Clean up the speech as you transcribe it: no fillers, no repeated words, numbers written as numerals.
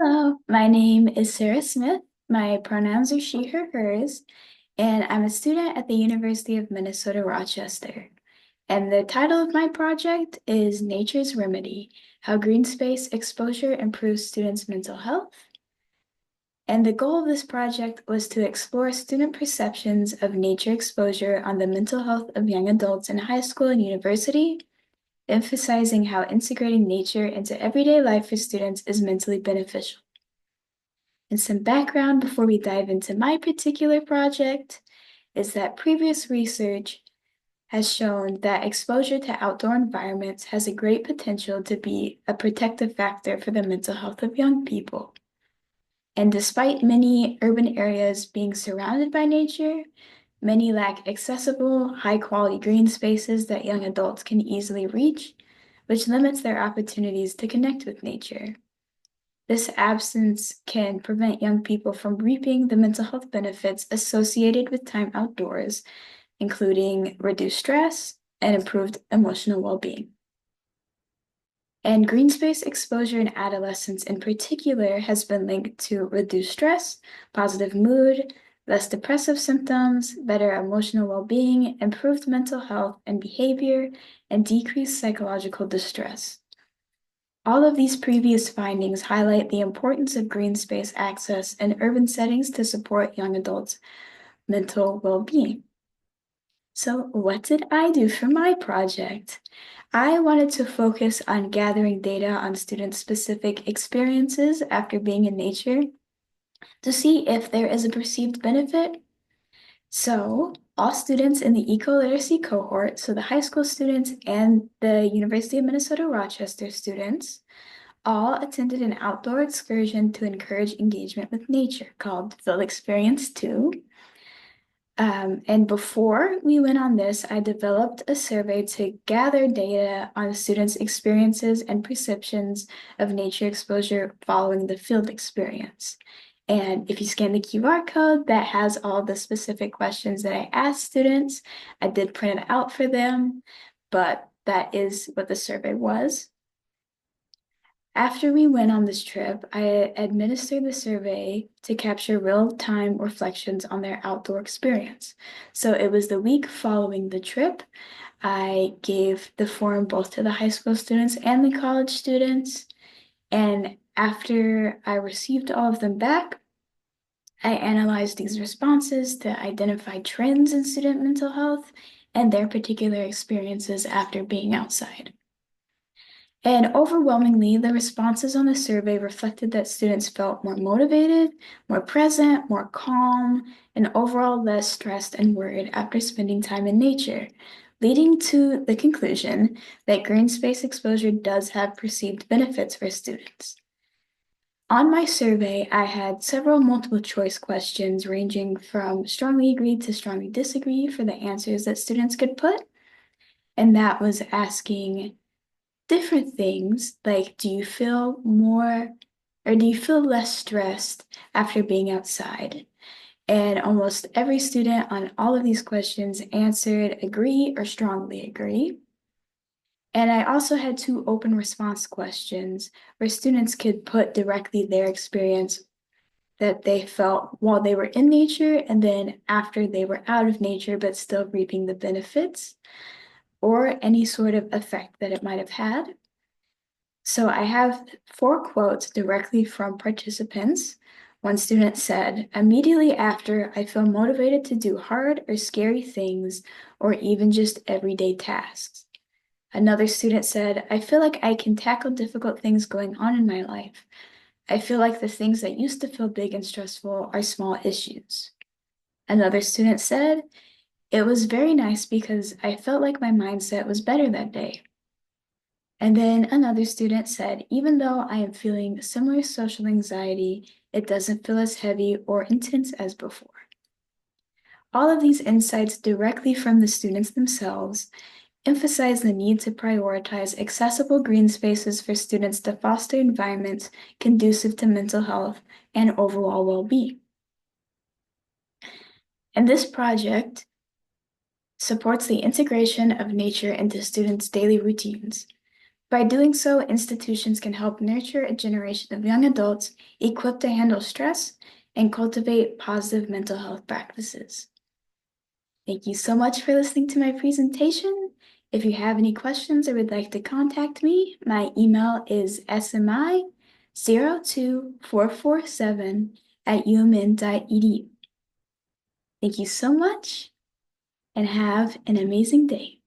Hello, my name is Sara Smith. My pronouns are she, her, hers, and I'm a student at the University of Minnesota, Rochester. And the title of my project is Nature's Remedy: How Greenspace Exposure Improves Students' Mental Health. And the goal of this project was to explore student perceptions of nature exposure on the mental health of young adults in high school and university, emphasizing how integrating nature into everyday life for students is mentally beneficial. And some background before we dive into my particular project is that previous research has shown that exposure to outdoor environments has a great potential to be a protective factor for the mental health of young people. And despite many urban areas being surrounded by nature, many lack accessible, high-quality green spaces that young adults can easily reach, which limits their opportunities to connect with nature. This absence can prevent young people from reaping the mental health benefits associated with time outdoors, including reduced stress and improved emotional well-being. And green space exposure in adolescence in particular has been linked to reduced stress, positive mood, less depressive symptoms, better emotional well-being, improved mental health and behavior, and decreased psychological distress. All of these previous findings highlight the importance of green space access in urban settings to support young adults' mental well-being. So, what did I do for my project? I wanted to focus on gathering data on student-specific experiences after being in nature to see if there is a perceived benefit. So, all students in the eco-literacy cohort, so the high school students and the University of Minnesota Rochester students, all attended an outdoor excursion to encourage engagement with nature called Field Experience 2. And before we went on this, I developed a survey to gather data on students' experiences and perceptions of nature exposure following the field experience. And if you scan the QR code, that has all the specific questions that I asked students. I did print it out for them, but that is what the survey was. After we went on this trip, I administered the survey to capture real-time reflections on their outdoor experience. So it was the week following the trip. I gave the form both to the high school students and the college students. And after I received all of them back, I analyzed these responses to identify trends in student mental health and their particular experiences after being outside. And overwhelmingly, the responses on the survey reflected that students felt more motivated, more present, more calm, and overall less stressed and worried after spending time in nature, leading to the conclusion that green space exposure does have perceived benefits for students. On my survey, I had several multiple choice questions ranging from strongly agree to strongly disagree for the answers that students could put. And that was asking different things like, do you feel more or do you feel less stressed after being outside? And almost every student on all of these questions answered agree or strongly agree. And I also had two open response questions where students could put directly their experience that they felt while they were in nature and then after they were out of nature, but still reaping the benefits or any sort of effect that it might have had. So I have four quotes directly from participants. One student said, "Immediately after, I feel motivated to do hard or scary things, or even just everyday tasks." Another student said, "I feel like I can tackle difficult things going on in my life. I feel like the things that used to feel big and stressful are small issues." Another student said, "It was very nice because I felt like my mindset was better that day." And then another student said, "Even though I am feeling similar social anxiety, it doesn't feel as heavy or intense as before." All of these insights directly from the students themselves emphasize the need to prioritize accessible green spaces for students to foster environments conducive to mental health and overall well-being. And this project supports the integration of nature into students' daily routines. By doing so, institutions can help nurture a generation of young adults equipped to handle stress and cultivate positive mental health practices. Thank you so much for listening to my presentation. If you have any questions or would like to contact me, my email is smi02447@umn.edu. Thank you so much and have an amazing day.